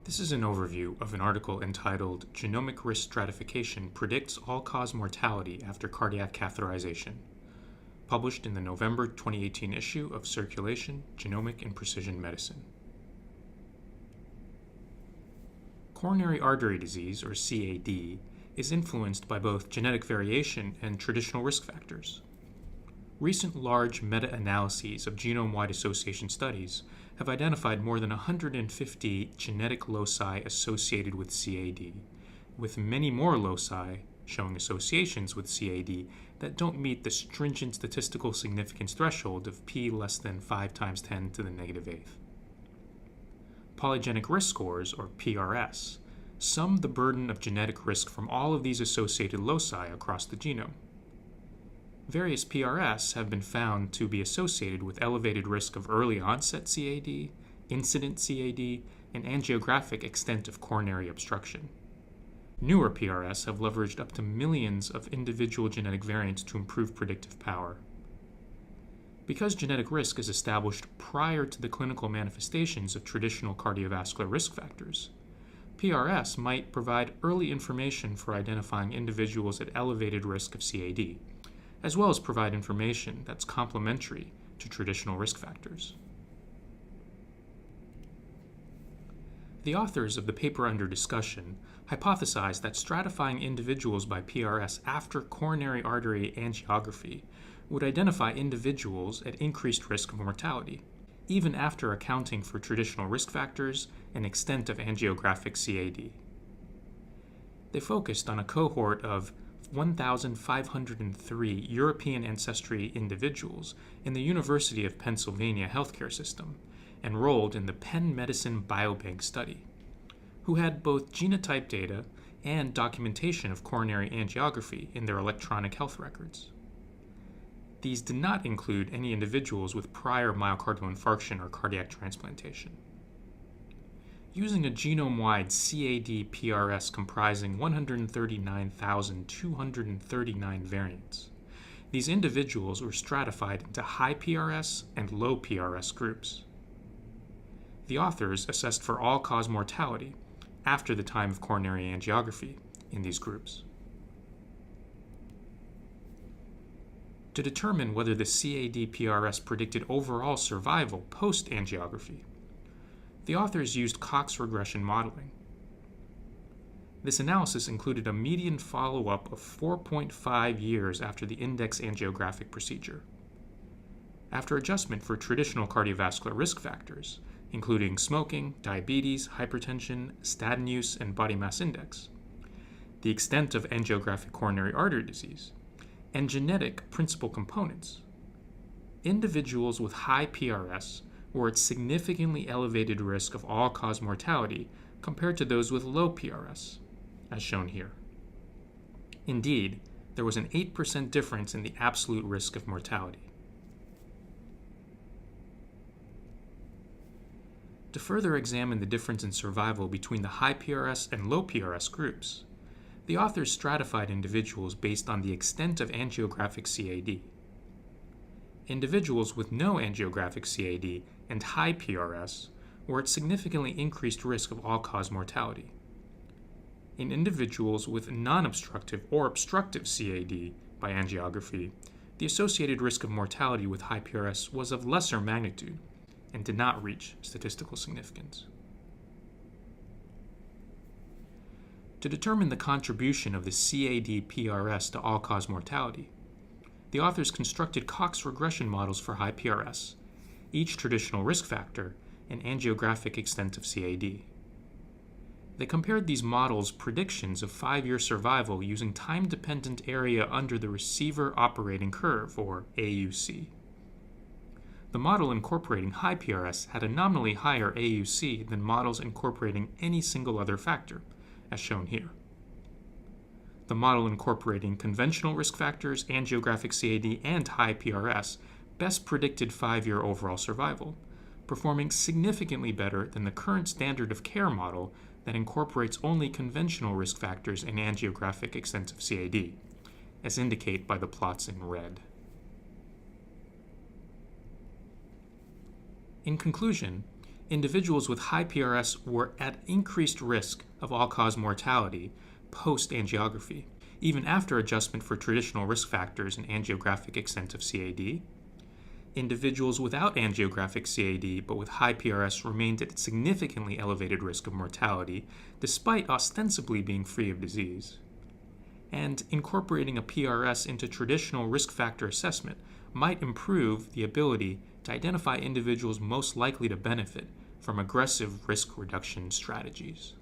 This is an overview of an article entitled Genomic Risk Stratification Predicts All-Cause Mortality After Cardiac Catheterization, published in the November 2018 issue of Circulation, Genomic and Precision Medicine. Coronary artery disease, or CAD, is influenced by both genetic variation and traditional risk factors. Recent large meta-analyses of genome-wide association studies have identified more than 150 genetic loci associated with CAD, with many more loci showing associations with CAD that don't meet the stringent statistical significance threshold of p less than 5 times 10 to the negative 8th. Polygenic risk scores, or PRS, sum the burden of genetic risk from all of these associated loci across the genome. Various PRS have been found to be associated with elevated risk of early onset CAD, incident CAD, and angiographic extent of coronary obstruction. Newer PRS have leveraged up to millions of individual genetic variants to improve predictive power. Because genetic risk is established prior to the clinical manifestations of traditional cardiovascular risk factors, PRS might provide early information for identifying individuals at elevated risk of CAD, as well as provide information that's complementary to traditional risk factors. The authors of the paper under discussion hypothesized that stratifying individuals by PRS after coronary artery angiography would identify individuals at increased risk of mortality, even after accounting for traditional risk factors and extent of angiographic CAD. They focused on a cohort of 1,503 European ancestry individuals in the University of Pennsylvania healthcare system, enrolled in the Penn Medicine Biobank study, who had both genotype data and documentation of coronary angiography in their electronic health records. These did not include any individuals with prior myocardial infarction or cardiac transplantation. Using a genome-wide CAD PRS comprising 139,239 variants, these individuals were stratified into high PRS and low PRS groups. The authors assessed for all-cause mortality after the time of coronary angiography in these groups. To determine whether the CAD PRS predicted overall survival post-angiography, the authors used Cox regression modeling. This analysis included a median follow-up of 4.5 years after the index angiographic procedure. After adjustment for traditional cardiovascular risk factors, including smoking, diabetes, hypertension, statin use, and body mass index, the extent of angiographic coronary artery disease, and genetic principal components, individuals with high PRS were at significantly elevated risk of all-cause mortality compared to those with low PRS, as shown here. Indeed, there was an 8% difference in the absolute risk of mortality. To further examine the difference in survival between the high PRS and low PRS groups, the authors stratified individuals based on the extent of angiographic CAD. Individuals with no angiographic CAD and high PRS were at significantly increased risk of all-cause mortality. In individuals with non-obstructive or obstructive CAD by angiography, the associated risk of mortality with high PRS was of lesser magnitude and did not reach statistical significance. To determine the contribution of the CAD PRS to all-cause mortality, the authors constructed Cox regression models for high PRS, each traditional risk factor, and angiographic extent of CAD. They compared these models' predictions of 5-year survival using time-dependent area under the receiver operating curve, or AUC. The model incorporating high PRS had a nominally higher AUC than models incorporating any single other factor, as shown here. The model incorporating conventional risk factors, angiographic CAD, and high PRS best predicted 5-year overall survival, performing significantly better than the current standard of care model that incorporates only conventional risk factors and angiographic extent of CAD, as indicated by the plots in red. In conclusion, individuals with high PRS were at increased risk of all-cause mortality post-angiography, even after adjustment for traditional risk factors and angiographic extent of CAD. Individuals without angiographic CAD but with high PRS remained at significantly elevated risk of mortality, despite ostensibly being free of disease. And incorporating a PRS into traditional risk factor assessment might improve the ability to identify individuals most likely to benefit from aggressive risk reduction strategies.